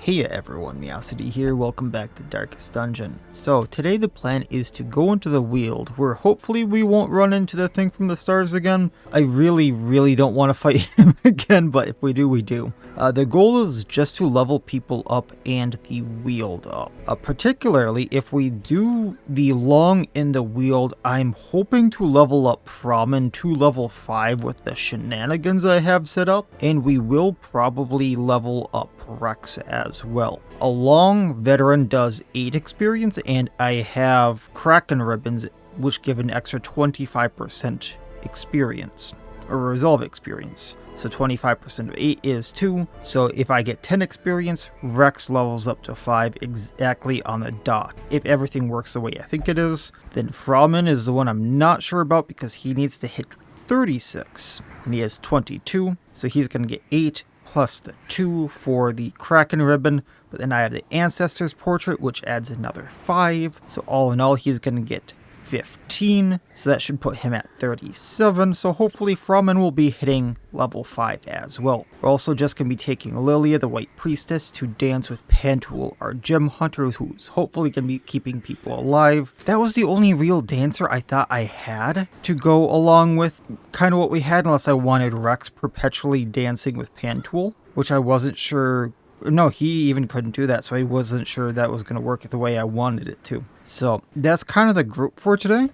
Hey everyone, Miacidae here, welcome back to Darkest Dungeon. So today the plan is to go into the Weald, where hopefully we won't run into the thing from the stars again. I really don't want to fight him again, but if we do, we do. The goal is just to level people up and the Weald up. Particularly if we do the long in the Weald, I'm hoping to level up Framen to level 5 with the shenanigans I have set up, and we will probably level up Rex as well. A long veteran does 8 experience, and I have Kraken ribbons which give an extra 25% experience, or resolve experience. So 25% of 8 is 2, so if I get 10 experience, Rex levels up to 5 exactly on the dot. If everything works the way I think it is, then Framen is the one I'm not sure about because he needs to hit 36, and he has 22, so he's going to get 8 plus the 2 for the Kraken ribbon, but then I have the Ancestor's Portrait, which adds another 5, so all in all he's going to get 15, so that should put him at 37, so hopefully Framen will be hitting level 5 as well. We're also just going to be taking Lilia, the White Priestess, to dance with Pantool, our gem hunter, who's hopefully going to be keeping people alive. That was the only real dancer I thought I had to go along with kind of what we had, unless I wanted Rex perpetually dancing with Pantool, which I wasn't sure. No, he even couldn't do that, so I wasn't sure that was going to work the way I wanted it to. So that's kind of the group for today.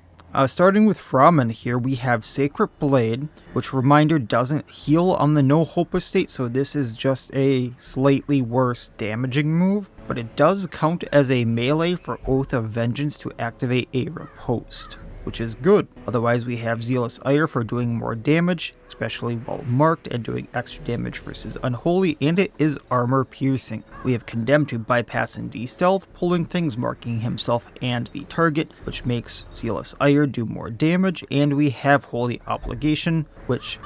Starting with Framen here, we have Sacred Blade, which, reminder, doesn't heal on the No Hope estate, so this is just a slightly worse damaging move, but it does count as a melee for Oath of Vengeance to activate a riposte, which is good. Otherwise, we have Zealous Ire for doing more damage, especially while marked, and doing extra damage versus Unholy, and it is armor piercing. We have Condemned to bypass and de-stealth, pulling things, marking himself and the target, which makes Zealous Ire do more damage, and we have Holy Obligation, which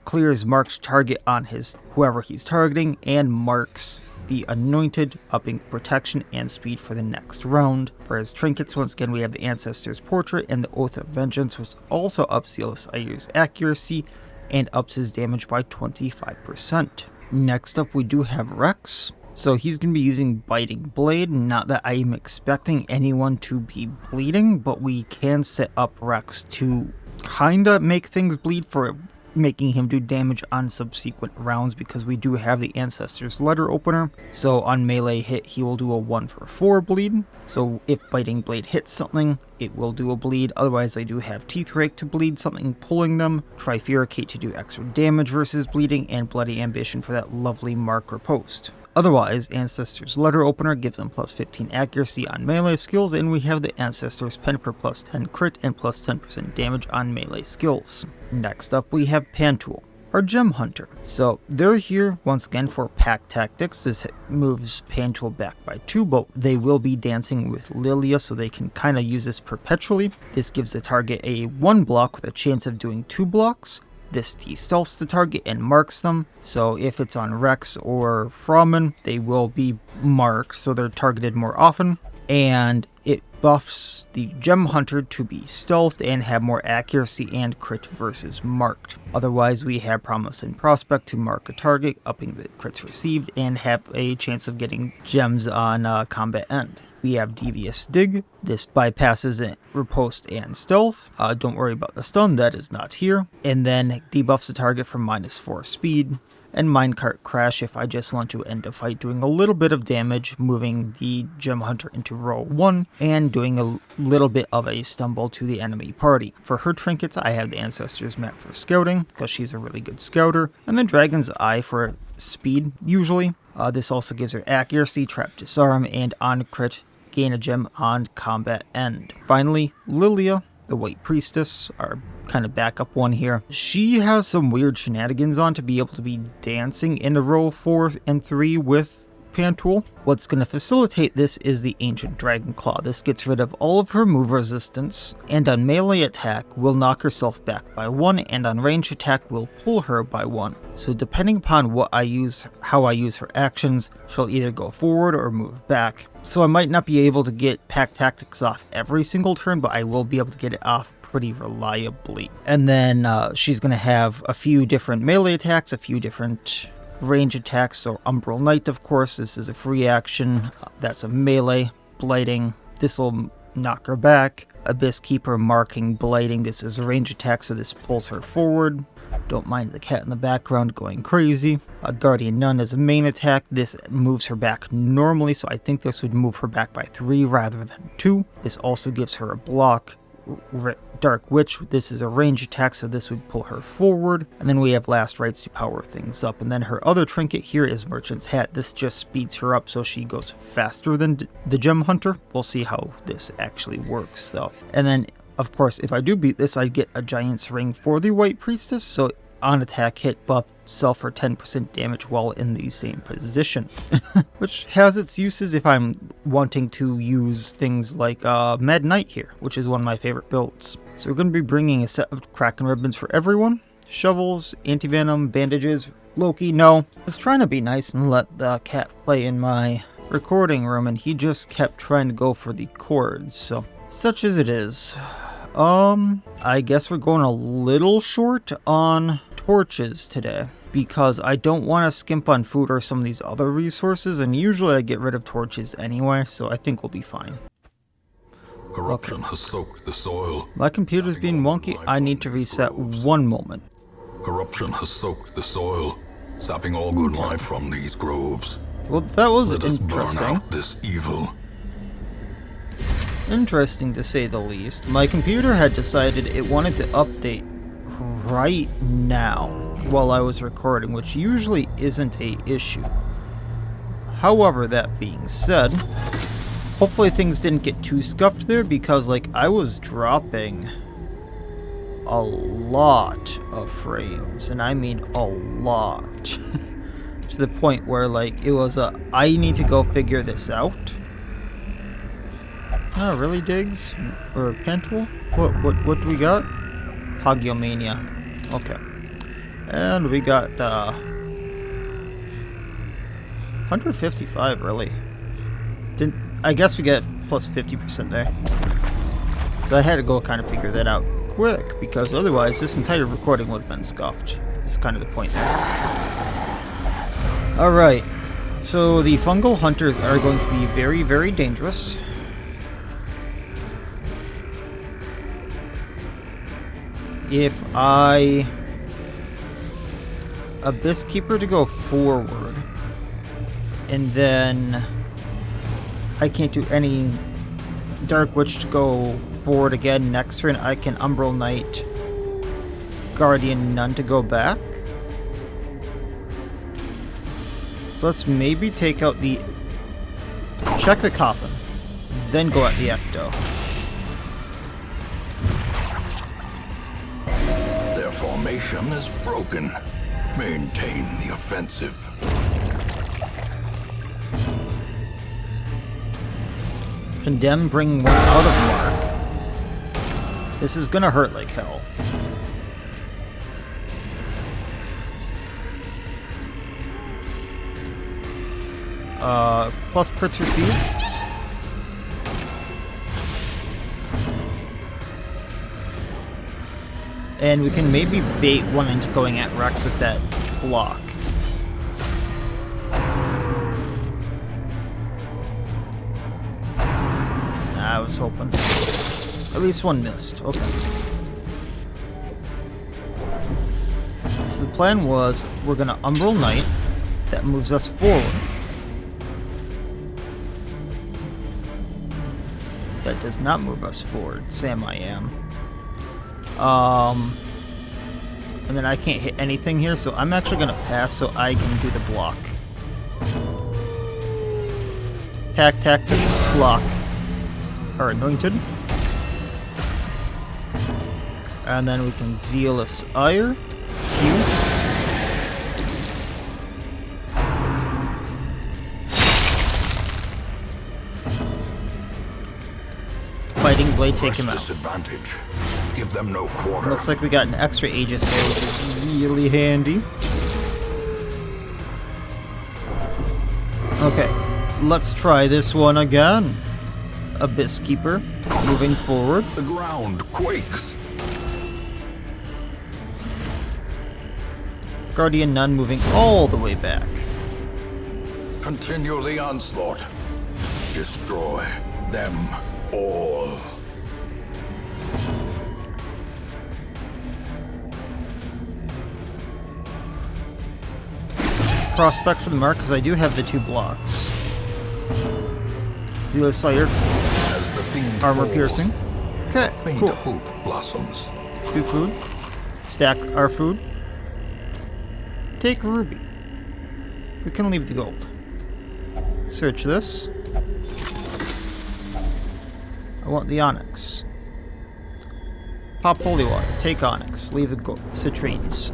clears marked target on whoever he's targeting, and marks the Anointed, upping protection and speed for the next round. For his trinkets, once again, we have the Ancestor's Portrait and the Oath of Vengeance, which also ups Zealous Ire's accuracy and ups his damage by 25%. Next up, we do have Rex. So he's going to be using Biting Blade. Not that I'm expecting anyone to be bleeding, but we can set up Rex to kinda make things bleed for making him do damage on subsequent rounds, because we do have the Ancestor's Letter Opener. So on melee hit, he will do a 1 for 4 bleed. So if Biting Blade hits something, it will do a bleed. Otherwise, I do have Teeth Rake to bleed something, pulling them, Trifuricate to do extra damage versus bleeding, and Bloody Ambition for that lovely mark or post. Otherwise, Ancestor's Letter Opener gives them plus 15 accuracy on melee skills, and we have the Ancestor's Pen for plus 10 crit and plus 10% damage on melee skills. Next up, we have Pantool, our gem hunter. So they're here once again for pack tactics. This moves Pantool back by 2, but they will be dancing with Lilia, so they can kind of use this perpetually. This gives the target a 1 block with a chance of doing 2 blocks. This de-stealths the target and marks them, so if it's on Rex or Framen, they will be marked, so they're targeted more often. And it buffs the Gem Hunter to be stealthed and have more accuracy and crit versus marked. Otherwise, we have Promise and Prospect to mark a target, upping the crits received, and have a chance of getting gems on combat end. We have Devious Dig. This bypasses it, riposte and stealth. Don't worry about the stun, that is not here. And then debuffs the target for -4 speed. And Minecart Crash if I just want to end a fight, doing a little bit of damage, moving the Gem Hunter into row 1, and doing a little bit of a stumble to the enemy party. For her trinkets, I have the Ancestor's Map for scouting, because she's a really good scouter, and the Dragon's Eye for speed, usually. This also gives her accuracy, trap disarm, and on crit, gain a gem on combat end. Finally, Lilia, the White Priestess, our kind of backup one here. She has some weird shenanigans on to be able to be dancing in a row 4 and 3 with Pantool. What's going to facilitate this is the Ancient Dragon Claw. This gets rid of all of her move resistance, and on melee attack will knock herself back by 1, and on range attack will pull her by 1. So depending upon how I use her actions, she'll either go forward or move back. So I might not be able to get pack tactics off every single turn, but I will be able to get it off pretty reliably. And then she's going to have a few different melee attacks, a few different range attacks, so Umbral Knight, of course, this is a free action. That's a melee. Blighting, this will knock her back. Abyss Keeper, marking, blighting, this is a range attack, so this pulls her forward. Don't mind the cat in the background going crazy. A Guardian Nun is a main attack. This moves her back normally, so I think this would move her back by 3 rather than 2. This also gives her a block. Dark Witch, this is a range attack, so this would pull her forward. And then we have Last Rites to power things up. And then her other trinket here is Merchant's Hat. This just speeds her up so she goes faster than the Gem Hunter. We'll see how this actually works though. And then, of course, if I do beat this, I get a Giant's Ring for the White Priestess. So on attack, hit, buff, self for 10% damage while in the same position. Which has its uses if I'm wanting to use things like Mad Knight here, which is one of my favorite builds. So we're going to be bringing a set of Kraken ribbons for everyone. Shovels, anti-venom, bandages. Loki, no. I was trying to be nice and let the cat play in my recording room, and he just kept trying to go for the cords, so such as it is. I guess we're going a little short on torches today, because I don't want to skimp on food or some of these other resources, and usually I get rid of torches anyway, so I think we'll be fine. Corruption has soaked the soil. My computer's being wonky. I need to reset one moment. Corruption has soaked the soil, sapping all good life from these groves. Well, that was Let us burn interesting. out this evil. Interesting to say the least. My computer had decided it wanted to update right now while I was recording, which usually isn't a issue. However, that being said, hopefully things didn't get too scuffed there, because like I was dropping a lot of frames, and I mean a lot. To the point where like it was I need to go figure this out. Oh, really, Diggs? Or Pentool? What do we got? Hagiomania. Okay. And we got 155, really. I guess we get plus 50% there. So I had to go kind of figure that out quick, because otherwise this entire recording would have been scuffed. That's kind of the point there. Alright. So the fungal hunters are going to be very, very dangerous. If I Abyss Keeper to go forward, and then I can't do any Dark Witch to go forward again next turn, I can Umbral Knight Guardian Nun to go back. So let's maybe take out the... check the Coffin, then go at the Ecto. Their formation is broken. Maintain the offensive. Condemn, bring one out of mark. This is gonna hurt like hell. Plus crits received. And we can maybe bait one into going at Rex with that block. I was hoping. At least one missed. Okay. So the plan was, we're gonna Umbral Knight. That moves us forward. That does not move us forward. Sam, I am. And then I can't hit anything here, so I'm actually gonna pass so I can do the block. Tactics, block. Or Anointed. And then we can Zealous Ire. Q. Fighting Blade, take him out. Disadvantage. Give them no quarter. Looks like we got an extra Aegis there, which is really handy. Okay, let's try this one again. Abyss Keeper, moving forward. The ground quakes. Guardian Nun moving all the way back. Continue the onslaught. Destroy them all. Prospect for the mark, because I do have the 2 blocks. Zealous Sire. As the fiend Armor falls, piercing. Okay, faint cool. hope blossoms. 2 food. Stack our food. Take ruby. We can leave the gold. Search this. I want the onyx. Pop holy water. Take onyx. Leave the gold. Citrines.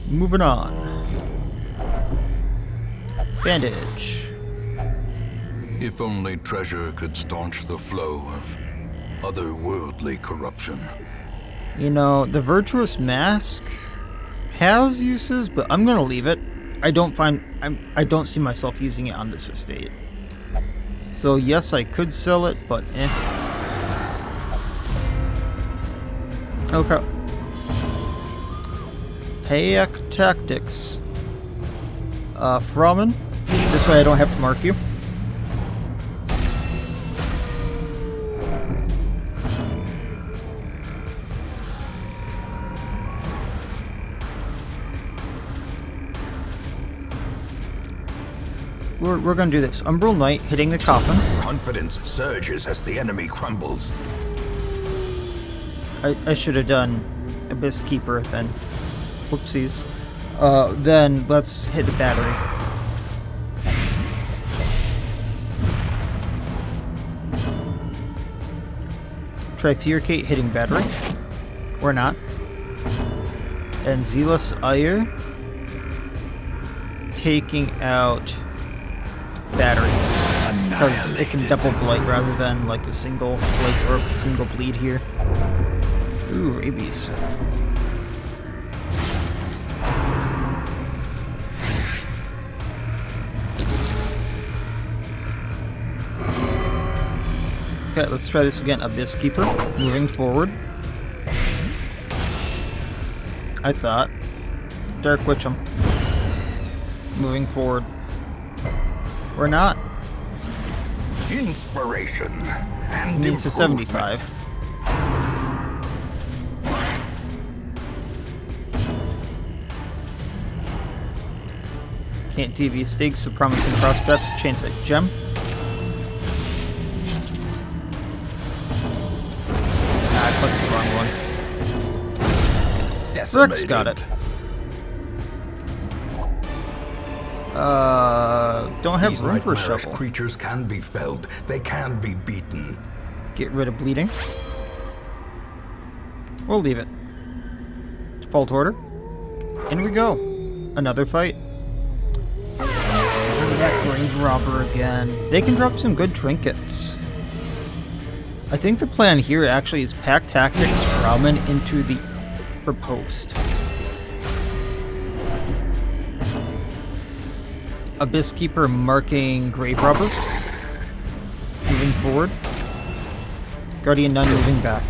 Moving on. Bandage. If only treasure could staunch the flow of otherworldly corruption. You know, the virtuous mask has uses, but I'm gonna leave it. I don't see myself using it on this estate. So yes, I could sell it, but eh. Okay. Payak Tactics. Fromen. This way I don't have to mark you. We're gonna do this. Umbral Knight hitting the coffin. Confidence surges as the enemy crumbles. I should have done Abyss Keeper then. Whoopsies. Then let's hit the battery. Trifurcate hitting battery. Or not. And Zealous Ire taking out battery. Because it can double blight rather than like a single blight or a single bleed here. Ooh, rabies. Okay, let's try this again. Abyss Keeper, moving forward. I thought. Dark Witch'em. Moving forward. Or not. Inspiration and Needs a 75. Can't TV stakes, a promising prospect, chance at gem. I clicked the wrong one. Rex got it. Don't have These room for a nightmarish shovel. creatures can be felled. They can be beaten. Get rid of bleeding. We'll leave it. Default order. In we go. Another fight. That grave robber again. They can drop some good trinkets. I think the plan here actually is pack tactics ramen into the riposte. Abyss Keeper marking grave robber. Moving forward. Guardian Nun moving back.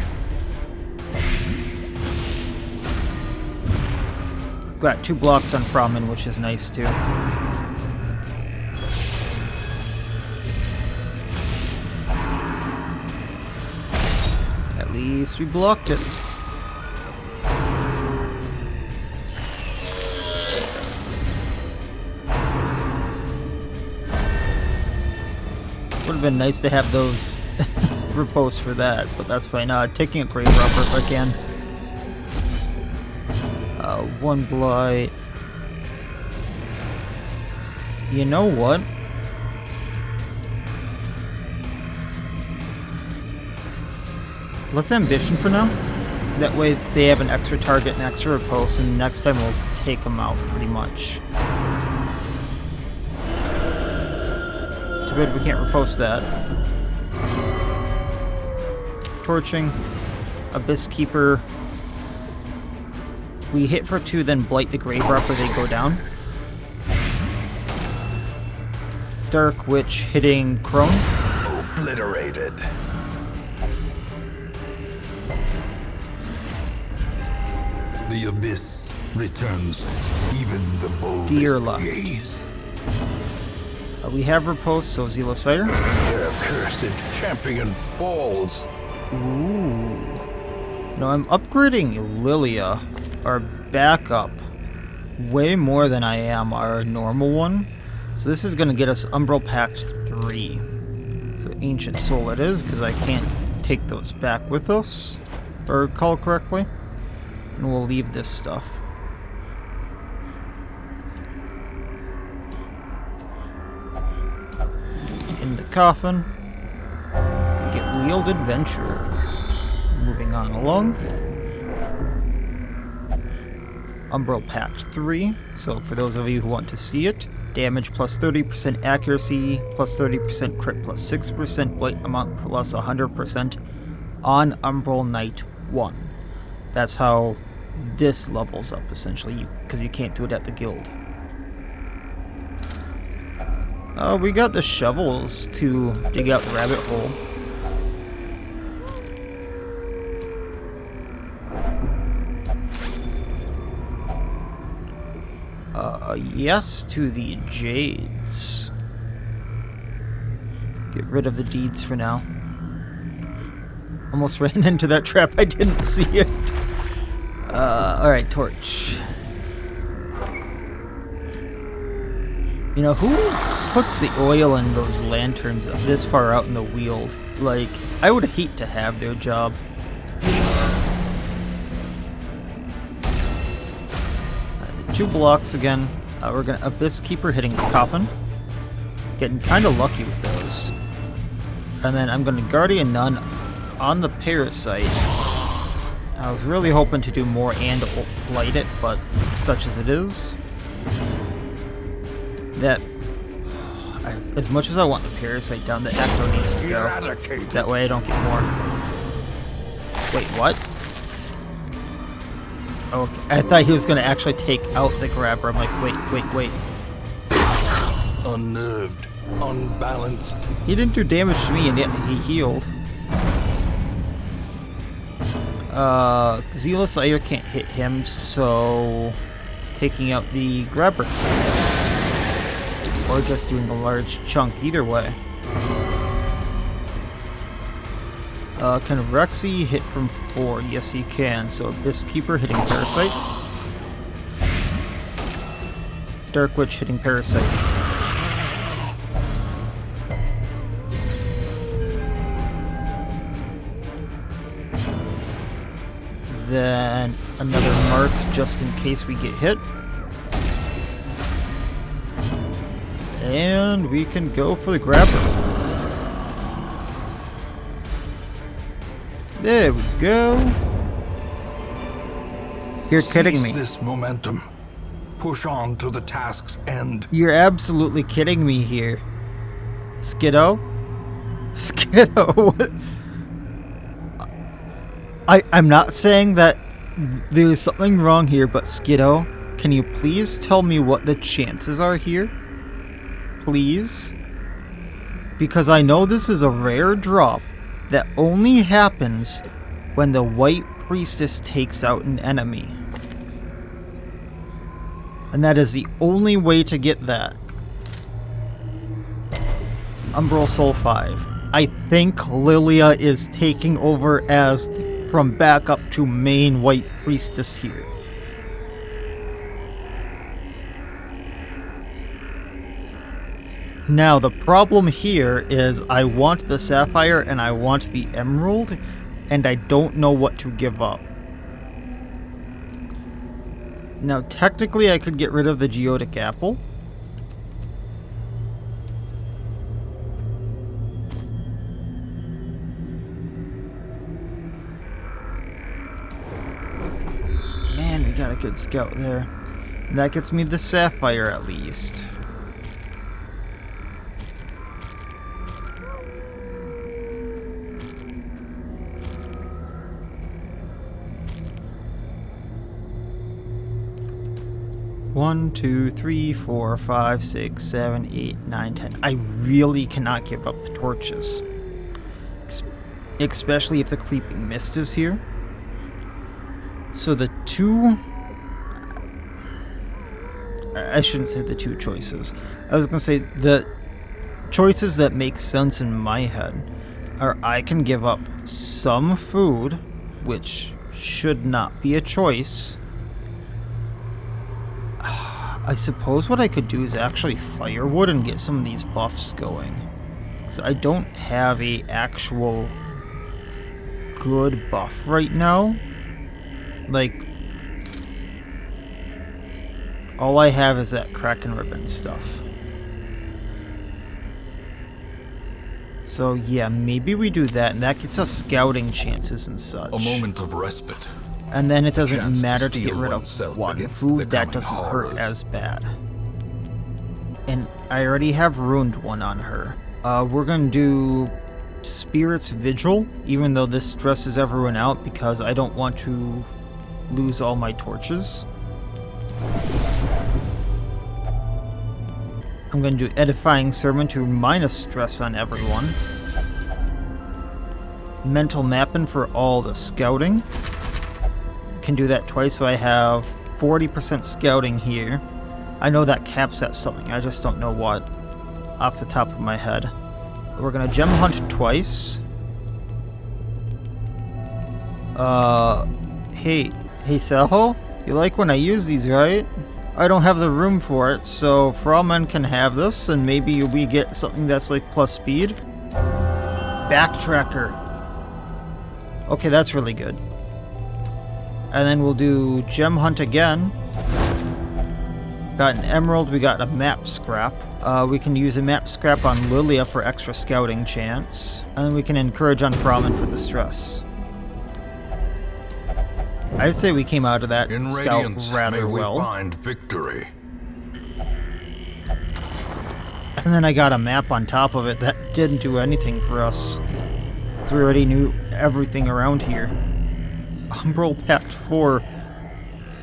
Got 2 blocks on Fromen, which is nice too. At least we blocked it. Would have been nice to have those riposte for that, but that's fine. Taking a grave robber if I can. 1 blight. You know what? Let's ambition for now. That way they have an extra target and extra riposte, and next time we'll take them out pretty much. Too bad we can't riposte that. Torching. Abyss Keeper. We hit for 2, then blight the grave robber, they go down. Dark Witch hitting Crone. Obliterated. The abyss returns even the Dear boldest luck. gaze. We have riposte, so Zealous Sire. Their cursed champion falls. Ooh. No, I'm upgrading Lilia, our backup, way more than I am our normal one. So this is going to get us Umbral Pact 3. So Ancient Soul it is, because I can't take those back with us, or recall correctly. And we'll leave this stuff. In the Coffin. Get Weald Adventure. Moving on along. Umbral Pact 3. So for those of you who want to see it, damage plus 30% accuracy, plus 30% crit, plus 6% blight amount, plus 100% on Umbral Knight 1. That's how this levels up, essentially, because you can't do it at the guild. We got the shovels to dig out the rabbit hole. Yes to the jades. Get rid of the deeds for now. Almost ran into that trap, I didn't see it. Alright, torch. You know, who puts the oil in those lanterns this far out in the Weald? Like, I would hate to have their job. Two blocks again. We're gonna Abyss Keeper hitting the Coffin. Getting kind of lucky with those. And then I'm gonna Guardian Nun on the Parasite. I was really hoping to do more and light it, but such as it is. That, as much as I want the Parasite down, the Echo needs to go. That way I don't get more. Wait, what? Okay, I thought he was going to actually take out the grabber. I'm like, wait. Unnerved, unbalanced. He didn't do damage to me, and yet he healed. Zealous Ire can't hit him, so taking out the grabber. Or just doing a large chunk, either way. Can Rexy hit from 4? Yes, he can. So Abyss Keeper hitting Parasite. Dark Witch hitting Parasite. Then another mark just in case we get hit. And we can go for the grabber. There we go. You're kidding me. Seize this momentum. Push on to the task's end. You're absolutely kidding me here. Skiddo? Skiddo? I'm not saying that there's something wrong here, but Skiddo, can you please tell me what the chances are here? Please? Because I know this is a rare drop that only happens when the White Priestess takes out an enemy. And that is the only way to get that. Umbral Soul 5. I think Lilia is taking over as from backup to main White Priestess here. Now, the problem here is I want the Sapphire and I want the Emerald, and I don't know what to give up. Now, technically, I could get rid of the Geotic Apple. Man, we got a good scout there. And that gets me the Sapphire at least. One, 2, 3, 4, 5, 6, 7, 8, 9, 10. I really cannot give up the torches. Especially if the Creeping Mist is here. So the two... I shouldn't say the two choices. I was going to say the choices that make sense in my head are I can give up some food, which should not be a choice. I suppose what I could do is actually firewood and get some of these buffs going. So I don't have a actual good buff right now. Like, all I have is that Kraken Ribbon stuff. So yeah, maybe we do that, and that gets us scouting chances and such. A moment of respite. And then it doesn't Chance matter to to get steel rid of oneself one against food, the that coming doesn't horrors. hurt as bad. And I already have Ruined One on her. We're gonna do Spirit's Vigil, even though this stresses everyone out because I don't want to lose all my torches. I'm going to do Edifying Sermon to minus stress on everyone. Mental Mapping for all the scouting. Can do that twice, so I have 40% scouting here. I know that caps at something, I just don't know what off the top of my head. We're going to Gem Hunt twice. Hey Saho? You like when I use these, right? I don't have the room for it, so Frauman can have this, and maybe we get something that's like plus speed. Backtracker. Okay, that's really good. And then we'll do Gem Hunt again. Got an Emerald, we got a Map Scrap. We can use a Map Scrap on Lilia for extra scouting chance. And we can encourage on Frauman for the stress. I'd say we came out of that In scout Radiance, rather may we well. find victory. And then I got a map on top of it that didn't do anything for us. Because we already knew everything around here. Umbral Pact 4.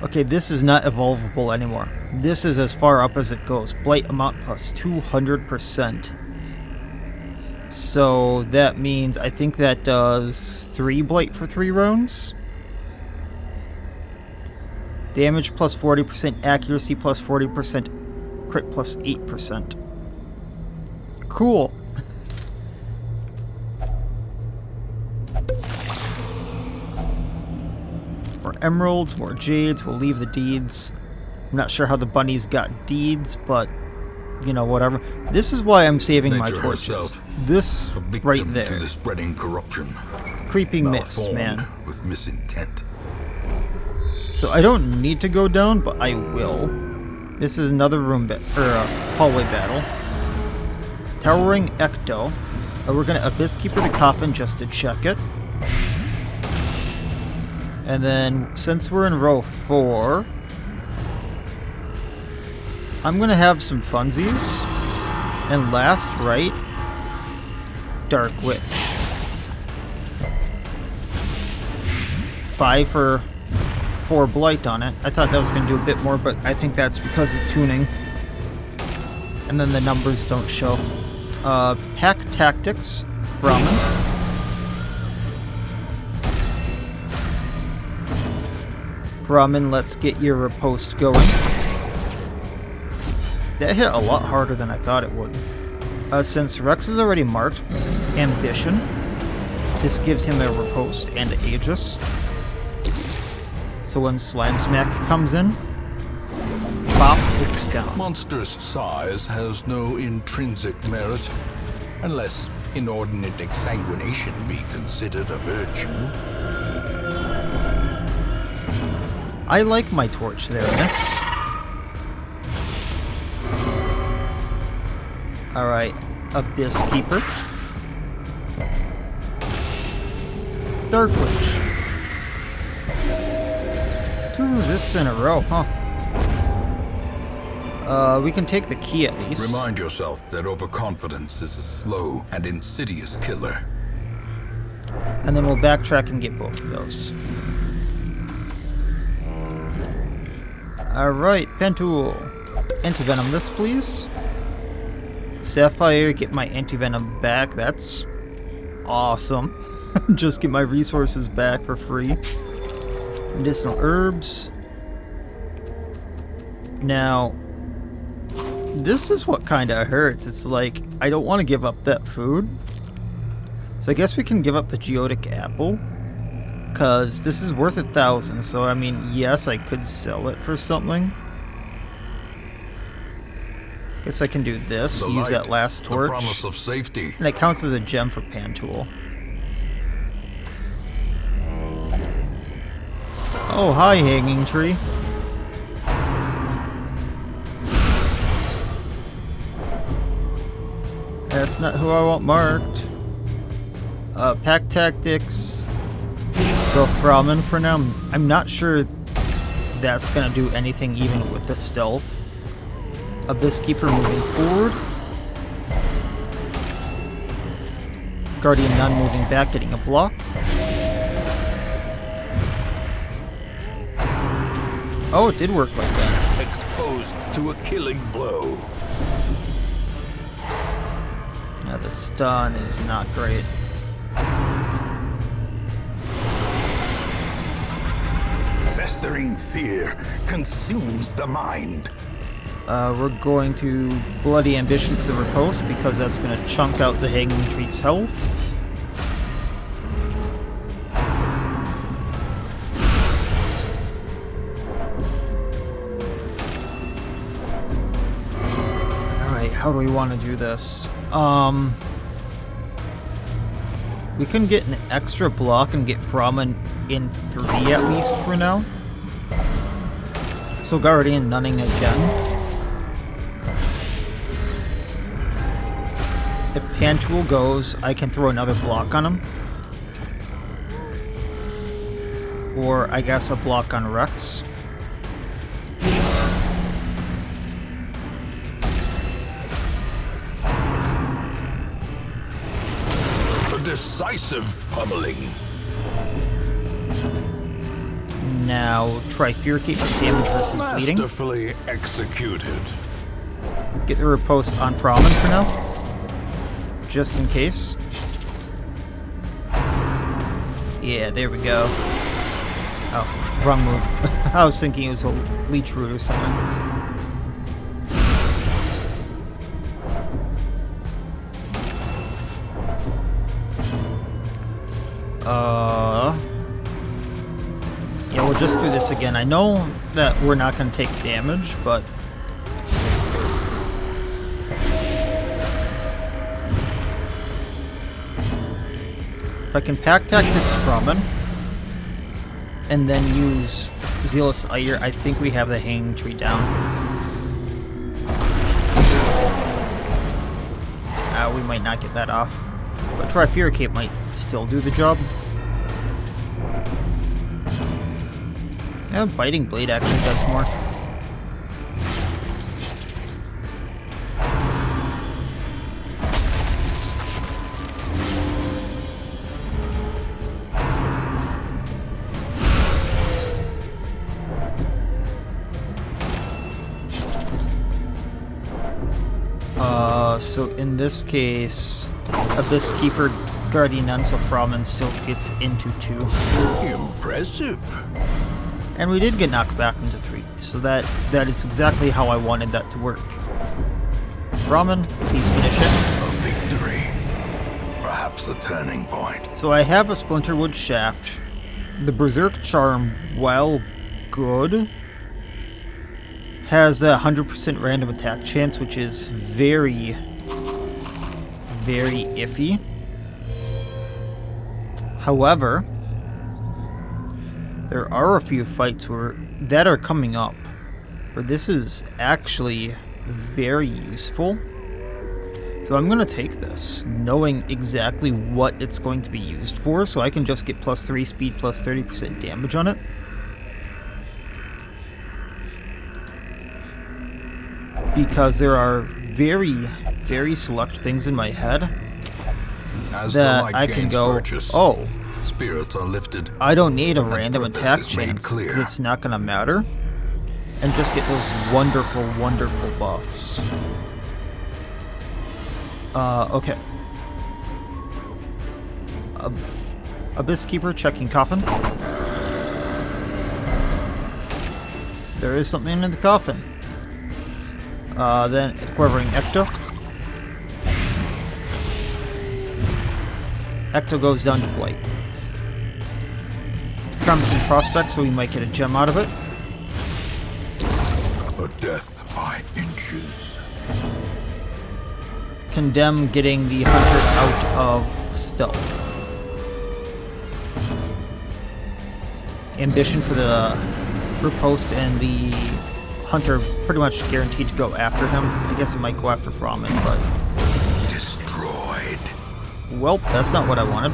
Okay, this is not evolvable anymore. This is as far up as it goes. Blight amount plus 200%. So that means I think that does 3 Blight for 3 rounds. Damage plus 40%, accuracy plus 40%, crit plus 8%. Cool. More emeralds, more jades, we'll leave the deeds. I'm not sure how the bunnies got deeds, but, you know, whatever. This is why I'm saving my Nature torches. herself, This a victim right to there. the spreading corruption. Creeping mist, Malformed man. with misintent. So I don't need to go down, but I will. This is another room hallway battle. Towering Ecto. We're gonna Abyss Keeper the Coffin just to check it. And then, since we're in row 4, I'm gonna have some funsies. And last, right, Dark Witch. 5 for 4 Blight on it. I thought that was going to do a bit more, but I think that's because of tuning. And then the numbers don't show. Pack Tactics, Brahmin. Brahmin, let's get your riposte going. That hit a lot harder than I thought it would. Since Rex is already marked, Ambition, this gives him a riposte and an Aegis. So when Slime Smack comes in, bop, it's down. Monster's size has no intrinsic merit, unless inordinate exsanguination be considered a virtue. I like my torch there, miss. Alright, Abyss Keeper. Dark Witch. 2 resists in a row, huh? We can take the key at least. Remind yourself that overconfidence is a slow and insidious killer. And then we'll backtrack and get both of those. Alright, Pentool. Antivenom this, please. Sapphire, get my antivenom back. That's awesome. Just get my resources back for free. Medicinal herbs. Now, This is what kind of hurts. It's like, I don't want to give up that food. So I guess we can give up the geotic apple. Because this is worth 1,000. So, I mean, yes, I could sell it for something. Guess I can do this. The Use light, that last torch. The promise of safety. And it counts as a gem for Pantool. Oh, hi, hanging tree. That's not who I want marked. Pack tactics. Go Ramen for now. I'm not sure that's gonna do anything even with the stealth. Abyss Keeper moving forward. Guardian Nun moving back, getting a block. Oh, it did work like that. Exposed to a killing blow. Yeah, the stun is not great. Festering fear consumes the mind. We're going to Bloody Ambition for the riposte because that's going to chunk out the Hanging Tree's health. Alright, how do we want to do this? We can get an extra block and get Framen in 3 at least for now. So Guardian Nunning again. If Pantool goes, I can throw another block on him. Or I guess a block on Rex. A decisive pummeling. Now, Trifuricate with damage versus bleeding. Masterfully executed. Get the riposte on Framen for now. Just in case. Yeah, there we go. Oh, wrong move. I was thinking it was a Leech Root or something. Yeah, we'll just do this again. I know that we're not going to take damage, but if I can pack tactics from him and then use Zealous Ire, I think we have the Hanging Tree down. We might not get that off. But Trifuricate might still do the job. Yeah, Biting Blade actually does more. So in this case, Abyss Keeper, Guardian Nun, so Framen still gets into 2. Impressive. And we did get knocked back into 3, so that is exactly how I wanted that to work. Framen, please finish it. A victory. Perhaps the turning point. So I have a Splinterwood Shaft. The Berserk Charm, while good, has a 100% random attack chance, which is very, very iffy. However, there are a few fights that are coming up where this is actually very useful. So I'm going to take this, knowing exactly what it's going to be used for, so I can just get +3 speed, +30% damage on it. Because there are very, very select things in my head that I can go, oh, spirits are lifted. I don't need a random attack chance because it's not going to matter, and just get those wonderful, wonderful buffs. Okay. Abyss Keeper checking Coffin. There is something in the coffin. Then Quivering Ecto. Ecto goes down to Blight. Promising prospect, so we might get a gem out of it. A death by inches. Condemn getting the hunter out of stealth. Ambition for the riposte, and the hunter pretty much guaranteed to go after him. I guess it might go after Fromin, but... Destroyed. Well, that's not what I wanted.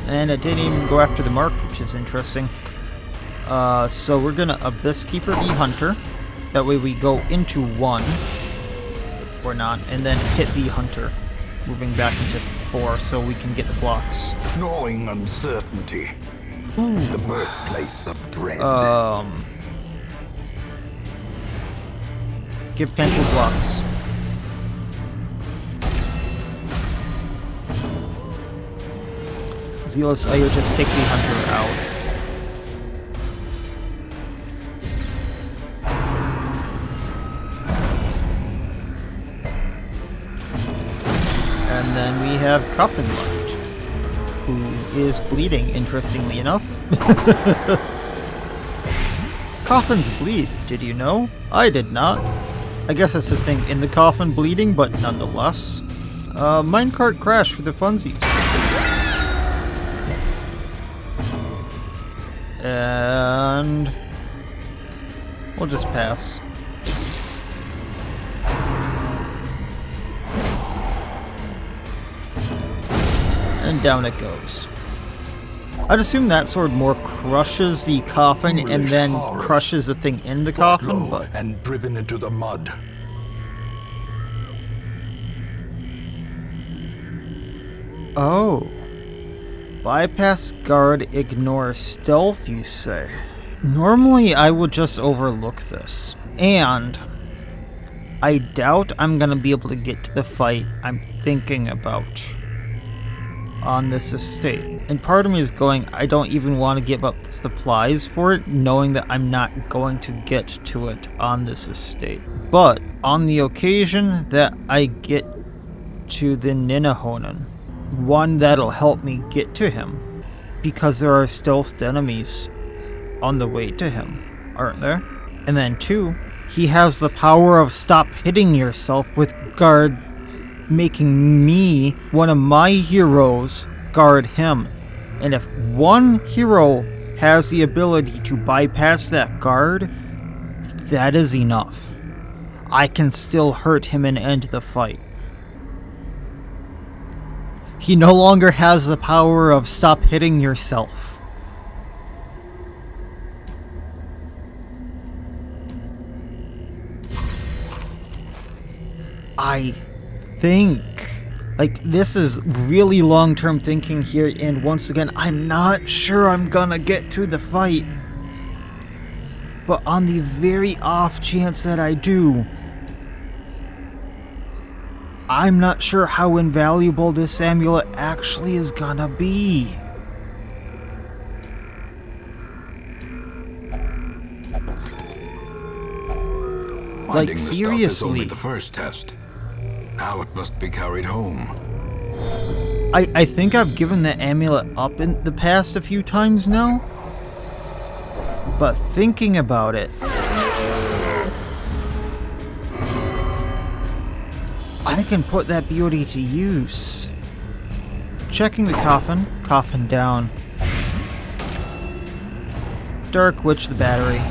And it didn't even go after the mark, which is interesting. So we're gonna Abyss Keeper the Hunter. That way we go into one, or not, and then hit the Hunter, moving back into 4 so we can get the blocks. Gnawing uncertainty. Ooh. The birthplace of dread. Give Panther blocks. Zealous Io, just take the Hunter out. And then we have Coffin left, who is bleeding, interestingly enough. Coffins bleed, did you know? I did not. I guess that's the thing in the coffin, bleeding, but nonetheless. Minecart crash for the funsies. And we'll just pass. And down it goes. I'd assume that sword more crushes the coffin and then crushes the thing in the coffin, but... and driven into the mud. Oh. Bypass guard, ignore stealth, you say? Normally I would just overlook this. And I doubt I'm gonna be able to get to the fight I'm thinking about on this estate. And part of me is going, I don't even want to give up the supplies for it, knowing that I'm not going to get to it on this estate. But on the occasion that I get to the Ninahonen, one that'll help me get to him, because there are stealthed enemies on the way to him, aren't there? And then 2, he has the power of stop hitting yourself with guard, making me, one of my heroes, guard him. And if one hero has the ability to bypass that guard, that is enough. I can still hurt him and end the fight. He no longer has the power of stop hitting yourself. I think, like, this is really long-term thinking here, and once again, I'm not sure I'm gonna get to the fight. But on the very off chance that I do, I'm not sure how invaluable this amulet actually is gonna be. Finding Like, seriously. The stuff is only the first test. Now it must be carried home. I think I've given the amulet up in the past a few times now. But thinking about it, I can put that beauty to use. Checking the coffin. Coffin down. Dark Witch the battery.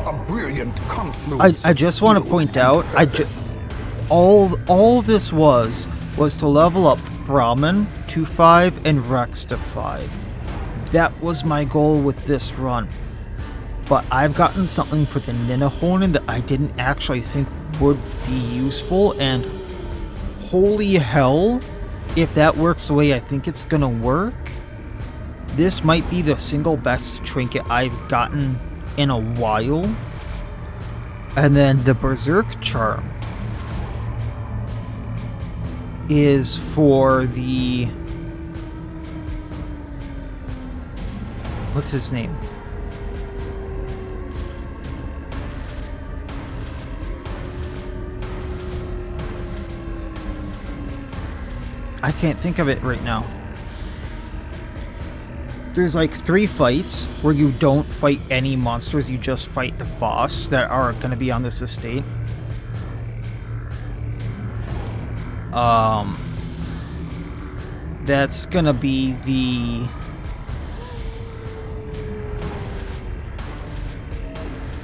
A brilliant confluence. I just want to point out, all this was to level up Brahmin to 5 and Rex to 5. That was my goal with this run. But I've gotten something for the Ninahonen that I didn't actually think would be useful, and holy hell, if that works the way I think it's gonna work, this might be the single best trinket I've gotten in a while. And then the Berserk Charm is for the What's his name? I can't think of it right now. There's like 3 fights where you don't fight any monsters, you just fight the boss that are going to be on this estate. That's going to be the...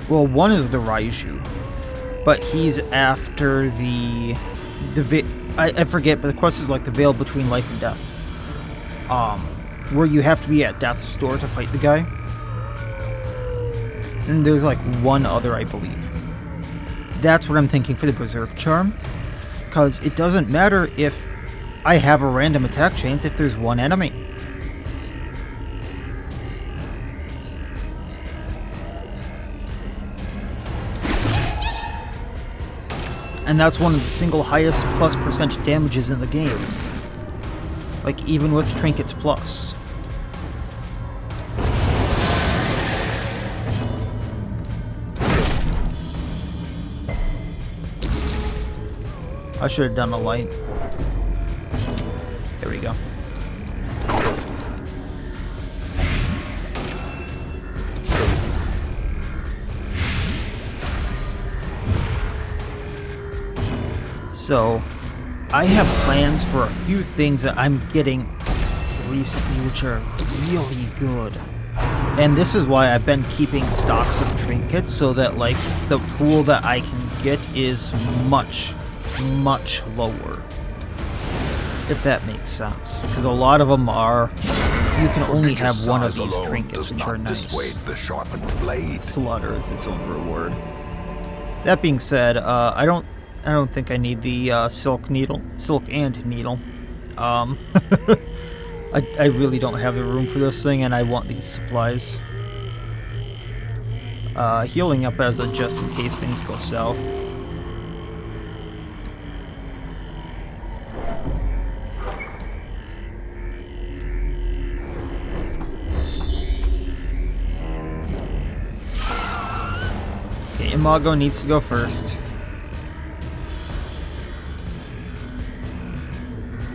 Well, one is the Raiju, but he's after I forget, but the quest is like the veil between life and death. Where you have to be at Death's Door to fight the guy. And there's like one other, I believe. That's what I'm thinking for the Berserk Charm. Because it doesn't matter if I have a random attack chance if there's one enemy. And that's one of the single highest plus % damages in the game. Like, even with Trinkets Plus. I should have done a light. There we go. So, I have plans for a few things that I'm getting recently which are really good. And this is why I've been keeping stocks of trinkets so that like the pool that I can get is much lower. If that makes sense. Because a lot of them are, you can only have one of these trinkets, which are nice. The sharpened blade. Slaughter is its own reward. That being said, I don't think I need the silk and needle. I really don't have the room for this thing, and I want these supplies. Healing up as a just in case things go south. Okay, Imago needs to go first.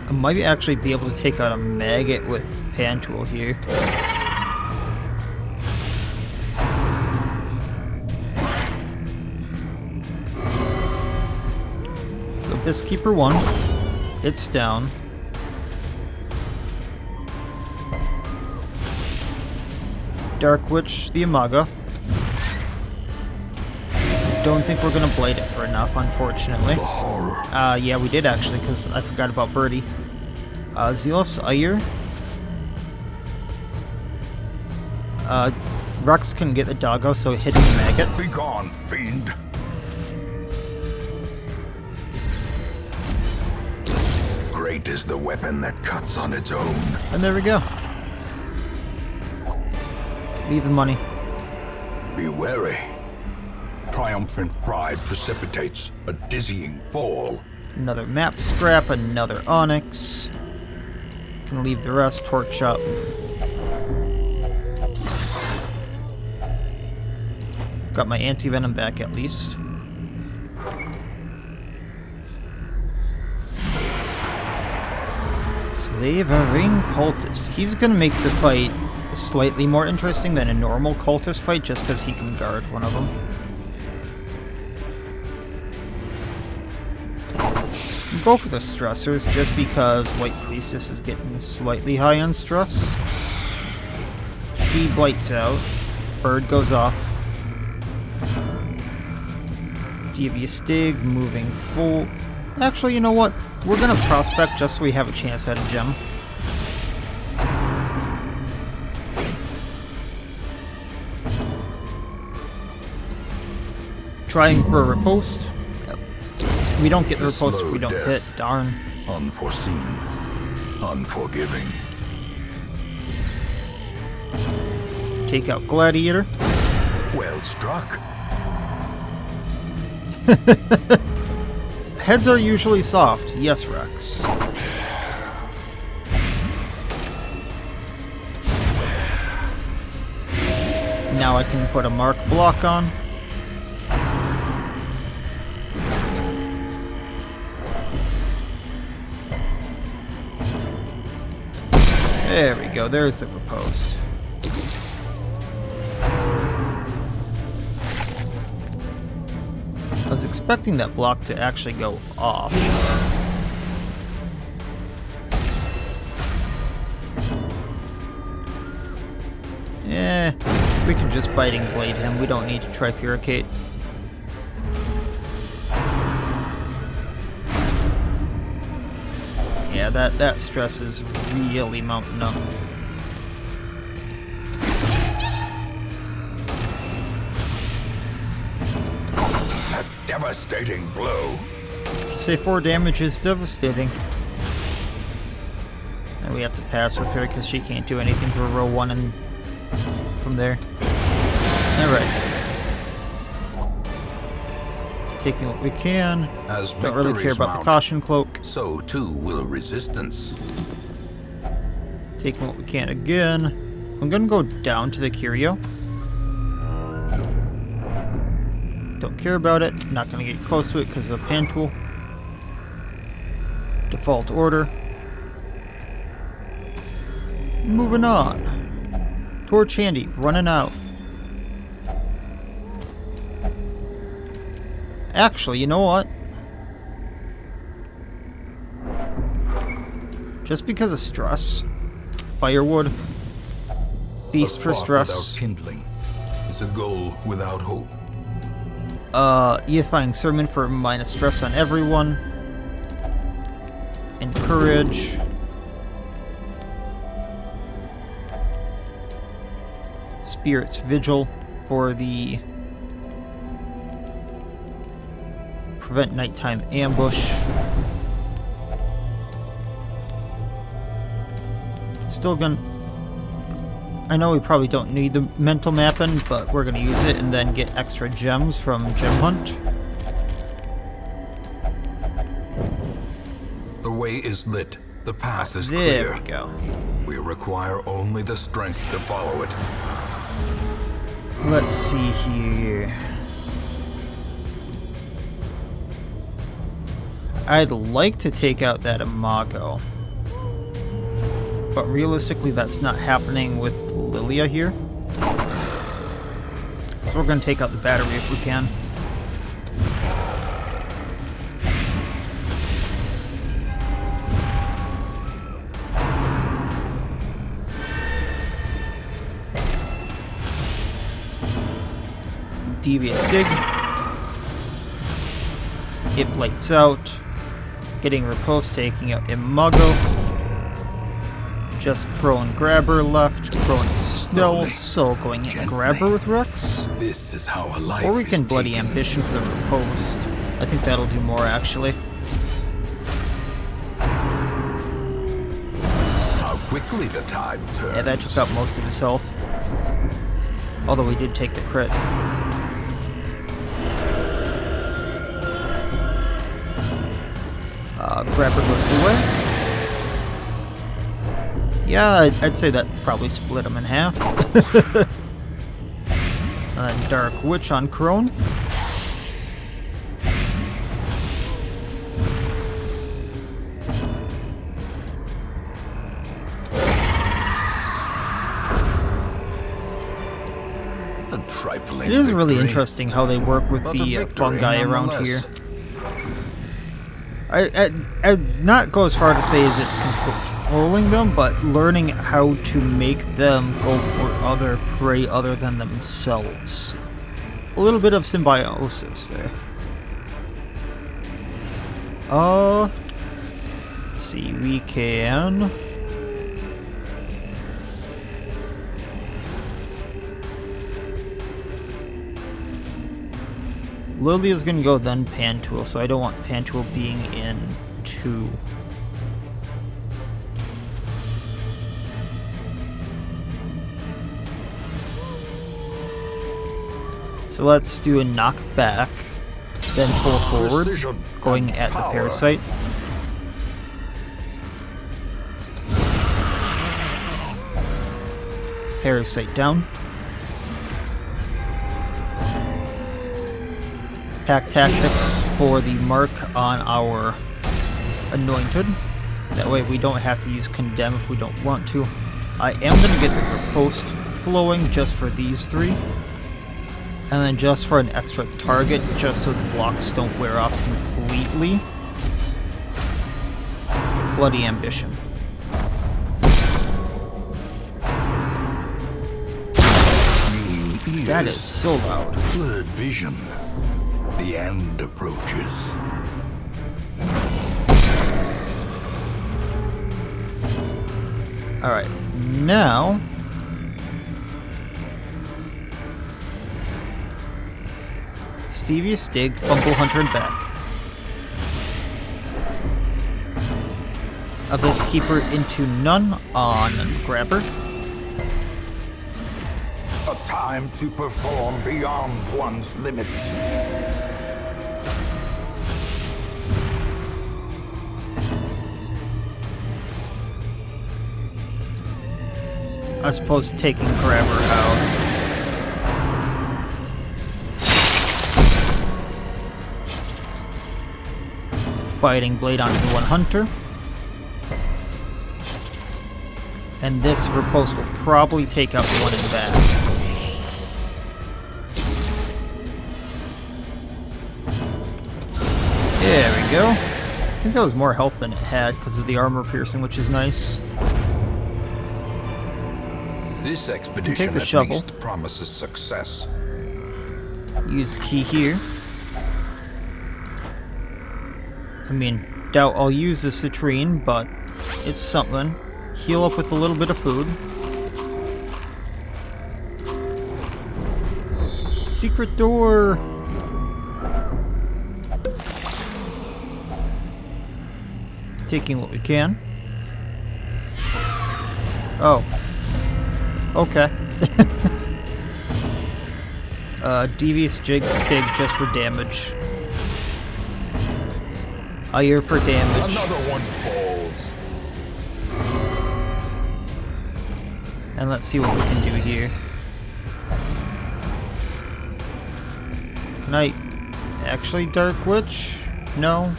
I might actually be able to take out a maggot with Pantool here. So Beastkeeper 1, it's down. Dark Witch, the Imago. Don't think we're gonna blade it for enough, unfortunately. Yeah, we did actually, because I forgot about Birdie. Zealous Ire. Rex can get the doggo, so hitting the maggot. Be gone, fiend. Great is the weapon that cuts on its own. And there we go. Leaving money. Be wary. Triumphant pride precipitates a dizzying fall. Another map scrap, another onyx. Can leave the rest, torch up. Got my anti-venom back at least. Slavering Cultist. He's gonna make the fight slightly more interesting than a normal cultist fight just because he can guard one of them. Go for the stressors just because White Priestess is getting slightly high on stress. She blights out. Bird goes off. Devious Dig, moving full. Actually, you know what? We're gonna prospect just so we have a chance at a gem. Trying for a riposte. We don't get the riposte if we don't hit. Darn. Unforeseen. Unforgiving. Take out Gladiator. Well struck. Heads are usually soft. Yes, Rex. Now I can put a mark block on. There we go, there's the riposte. I was expecting that block to actually go off. We can just biting blade him, we don't need to trifuricate. Yeah, that stress is really mounting up. A devastating blow. Say 4 damage is devastating. And we have to pass with her because she can't do anything to a row 1 and from there. Alright. Taking what we can. As Don't really care about the caution cloak. So too will resistance. Taking what we can again. I'm gonna go down to the curio. Don't care about it. Not gonna get close to it because of the pan tool. Default order. Moving on. Torch handy, running out. Actually, you know what? Just because of stress, firewood, beast for stress. Without kindling is a goal without hope. Edifying sermon for minus stress on everyone. Encourage. Spirit's vigil for the prevent nighttime ambush. Still gonna... I know we probably don't need the mental mapping, but we're gonna use it and then get extra gems from Gem Hunt. The way is lit. The path is There clear. we go. We require only the strength to follow it. Let's see here. I'd like to take out that Imago. But realistically, that's not happening with Lilia here. So we're going to take out the battery if we can. Devious dig. It lights out. Getting riposte, taking out Imago. Just Crone Grabber left. Crone still, so going in Grabber with Rex. This is how a life Or we can is Bloody taken. Ambition for the riposte. I think that'll do more actually. How quickly the tide turns. Yeah, that took out most of his health. Although we did take the crit. Grabber goes away. Yeah, I'd say that probably split him in half. Dark Witch on Crone. Trifling It is really victory, interesting how they work with but a the victory fungi around here. nonetheless. I'd not go as far to say as it's controlling them, but learning how to make them go for other prey other than themselves. A little bit of symbiosis there. Let's see, we can... Lilia's gonna go then Pantool, so I don't want Pantool being in 2. So let's do a knockback, then pull forward, Precision going and at the power. Parasite. Parasite down. pack tactics for the mark on our Anointed. That way we don't have to use Condemn if we don't want to. I am going to get the Riposte flowing just for these three. And then just for an extra target, just so the blocks don't wear off completely. Bloody Ambition. That is so loud. Blurred vision. The end approaches. Alright, now... Devious Dig, Fungal Hunter, and back. Abyss Keeper into none on Grabber. A time to perform beyond one's limits. I suppose taking Grabber out. Biting Blade onto one Hunter. And this Riposte will probably take out one in back. There we go. I think that was more health than it had because of the armor piercing, which is nice. This expedition take the at shovel. least promises success. Use the key here. I mean, doubt I'll use the citrine, but it's something. Heal up with a little bit of food. Secret door! Taking what we can. Oh. Okay. Devious Dig just for damage. Ire for damage. Another one falls. And let's see what we can do here. Can I actually Dark Witch? No?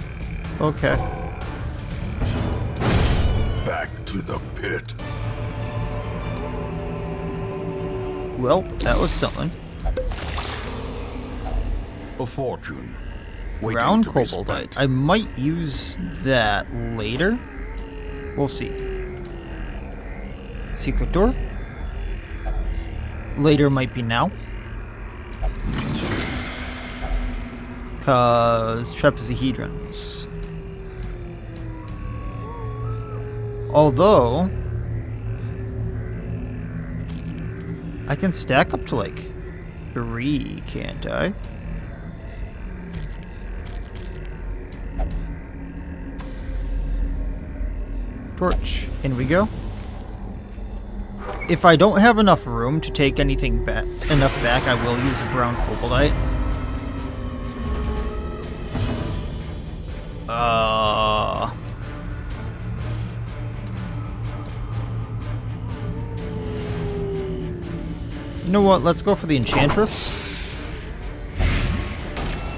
Okay. Back to the pit. Well, that was something. A fortune. Waiting Brown to be Koboldite. spent. I might use that later. We'll see. Secret door. Later might be now. Cause Trapezohedrons. Although I can stack up to like 3, can't I? Torch. In we go. If I don't have enough room to take anything back, I will use the brown koboldite. You know what? Let's go for the Enchantress.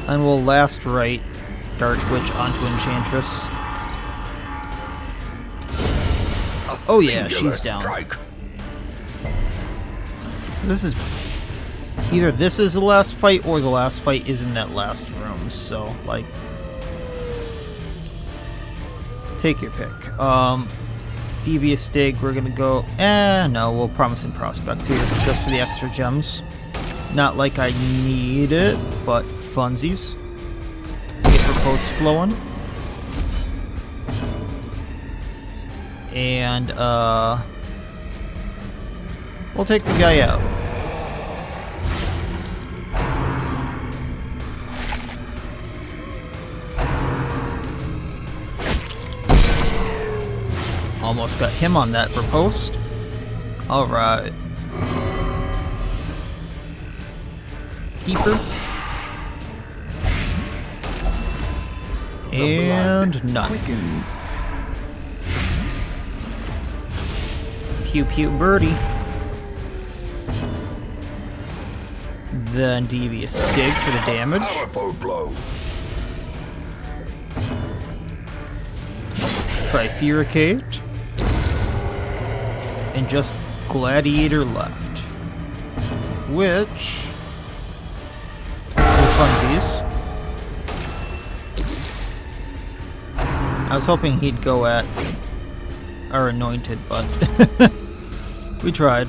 And we'll last right Dark Witch onto Enchantress. Oh yeah, she's down. Strike. This is... Either this is the last fight, or the last fight is in that last room, so, like... Take your pick. Devious Dig, we're gonna go... no, we'll Promising Prospect here, just for the extra gems. Not like I need it, but funsies. Get Riposte flowing. And, we'll take the guy out. Almost got him on that Riposte. Alright. Keeper. And none. Quickens. Pew pew birdie. Then Devious Dig for the damage. Powerful blow. Trifuricate. And just Gladiator left. Which... funsies. I was hoping he'd go at our Anointed, but we tried.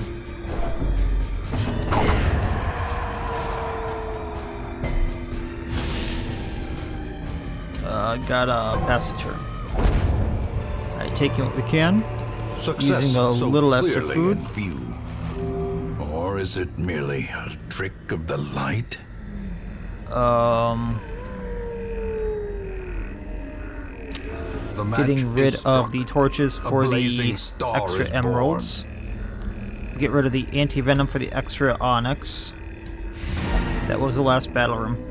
Gotta pass the turn. Alright, taking what we can. Success Using a so little extra clearly food. in view. Or is it merely a trick of the light? The match Getting rid is of struck. the torches A for the blazing star extra is emeralds. Get rid of the anti-venom for the extra onyx. That was the last battle room.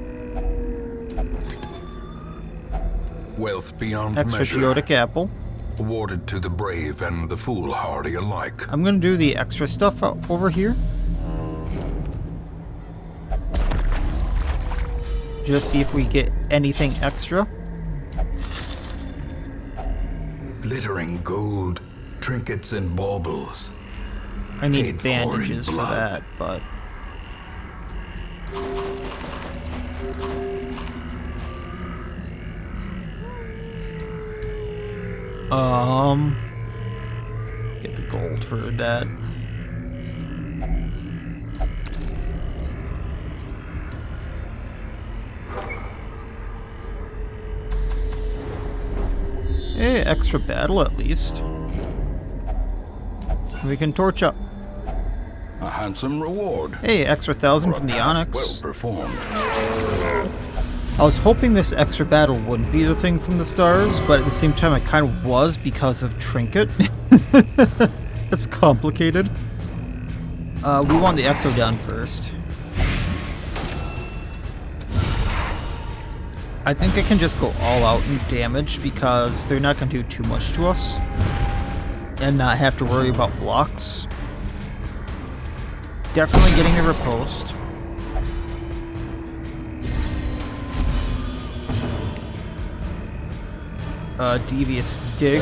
Wealth beyond Extra measure, geotic apple. awarded to the brave and the foolhardy alike. I'm gonna do the extra stuff over here. Just see if we get anything extra. Glittering gold, trinkets and baubles. I need Paid for in bandages for blood. that, but... Get the gold for that. Hey, extra battle at least. We can torch up. A handsome reward. Hey, extra 1,000 for a from the task onyx. well performed. I was hoping this extra battle wouldn't be the thing from the stars, but at the same time it kind of was because of Trinket. It's complicated. We want the Ectodon first. I think I can just go all out in damage because they're not going to do too much to us. And not have to worry about blocks. Definitely getting a riposte. Devious Dig.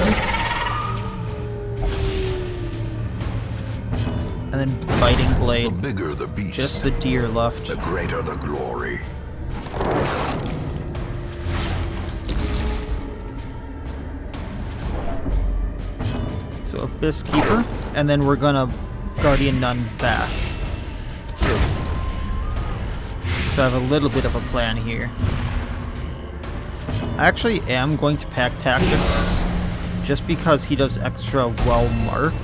And then Biting The Blade. bigger the beast, Just the deer left. the greater the glory. So Abyss Keeper. And then we're gonna Guardian Nun back. So I have a little bit of a plan here. I actually am going to pack Tactics just because he does extra well marked.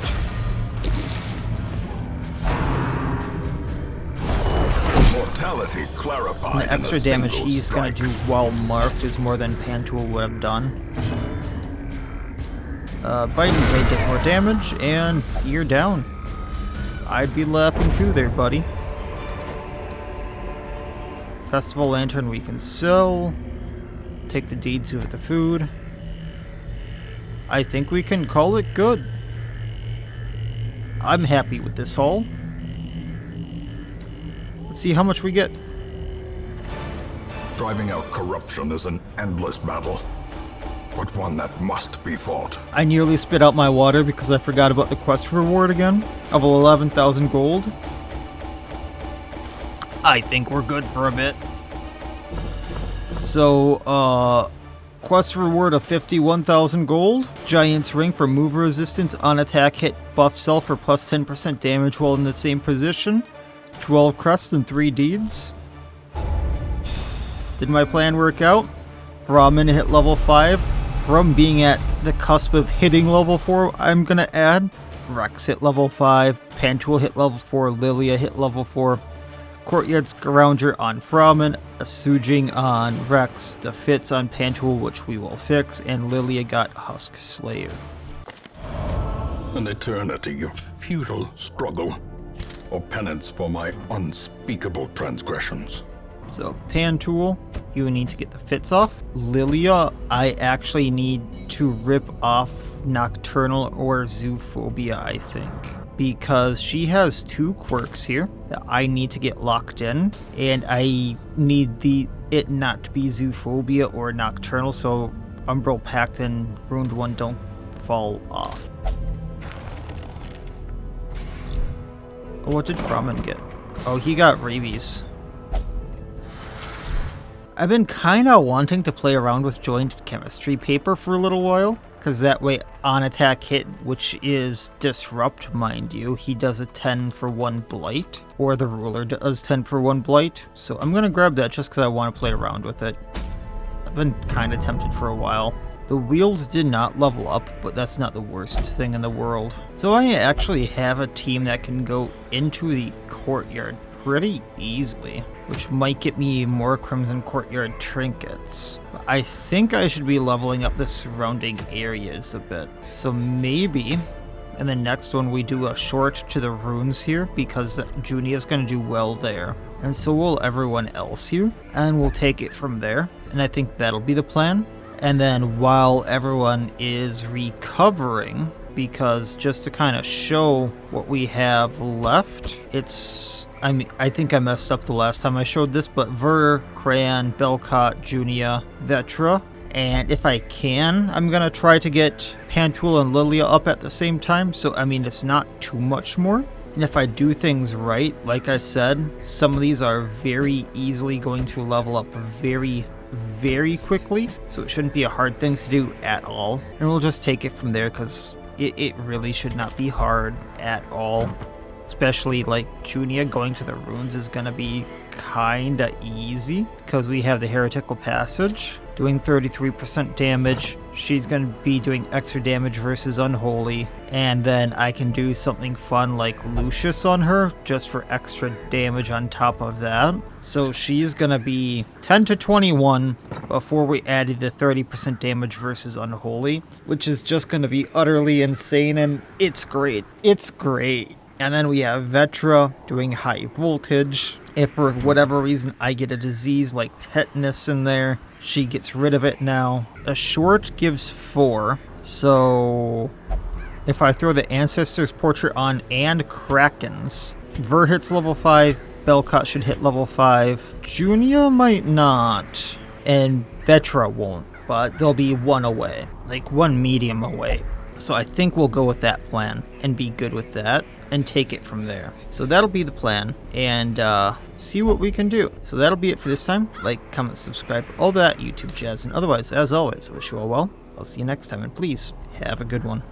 Mortality clarified. And the in extra a damage single he's gonna strike. do well marked is more than Pantool would have done. Biting Blade does more damage, and you're down. I'd be laughing too there, buddy. Festival Lantern we can sell. Take the deeds with the food. I think we can call it good. I'm happy with this haul. Let's see how much we get. Driving out corruption is an endless battle, but one that must be fought. I nearly spit out my water because I forgot about the quest reward again of 11,000 gold. I think we're good for a bit. So, quest reward of 51,000 gold. Giant's Ring for move resistance on attack hit buff self for plus 10% damage while in the same position. 12 crests and 3 deeds. Did my plan work out? Ramen hit level 5. From being at the cusp of hitting level 4, I'm gonna add. Rex hit level 5. Pantool hit level 4. Lilia hit level 4. Courtyard Scrounger on Framen, a Sujing on Rex, the Fits on Pantool, which we will fix, and Lilia got Husk Slayer. An eternity of futile struggle, or penance for my unspeakable transgressions. So, Pantool, you need to get the Fits off. Lilia, I actually need to rip off Nocturnal or Zoophobia, I think. because she has 2 quirks here that I need to get locked in, and I need it not to be zoophobia or nocturnal, so Umbral Pact and Ruined One don't fall off. Oh, what did Brahmin get? Oh, he got rabies. I've been kinda wanting to play around with joined chemistry paper for a little while, because that way on attack hit, which is disrupt, mind you, he does a 10 for 1 blight, or the ruler does 10 for 1 blight. So I'm gonna grab that just because I want to play around with it. I've been kinda tempted for a while. The Weald did not level up, but that's not the worst thing in the world. So I actually have a team that can go into the courtyard pretty easily, which might get me more Crimson Courtyard trinkets. I think I should be leveling up the surrounding areas a bit. So maybe in the next one we do a short to the runes here, because Junia's going to do well there. And so will everyone else here, and we'll take it from there. And I think that'll be the plan. And then while everyone is recovering, because just to kind of show what we have left, I think I messed up the last time I showed this, but Ver, Crayon, Belcott, Junia, Vetra, and if I can, I'm going to try to get Pantoul and Lilia up at the same time, so I mean, it's not too much more. And if I do things right, like I said, some of these are very easily going to level up very quickly, so it shouldn't be a hard thing to do at all. And we'll just take it from there, because it really should not be hard at all. Especially like Junia going to the runes is gonna be kinda easy, because we have the Heretical Passage doing 33% damage. She's gonna be doing extra damage versus Unholy, and then I can do something fun like Lucius on her just for extra damage on top of that. So she's gonna be 10 to 21 before we added the 30% damage versus Unholy, which is just gonna be utterly insane, and it's great. It's great. And then we have Vetra doing high voltage. If for whatever reason I get a disease like tetanus in there, she gets rid of it now. A short gives 4, so if I throw the Ancestor's Portrait on and Kraken's, Ver hits level 5, Belcott should hit level 5, Junia might not, and Vetra won't, but they'll be 1 away, like 1 medium away. So I think we'll go with that plan and be good with that and take it from there. So that'll be the plan, and see what we can do. So that'll be it for this time. Like, comment, subscribe, all that YouTube jazz, and otherwise, as always, I wish you all well. I'll see you next time, and please have a good one.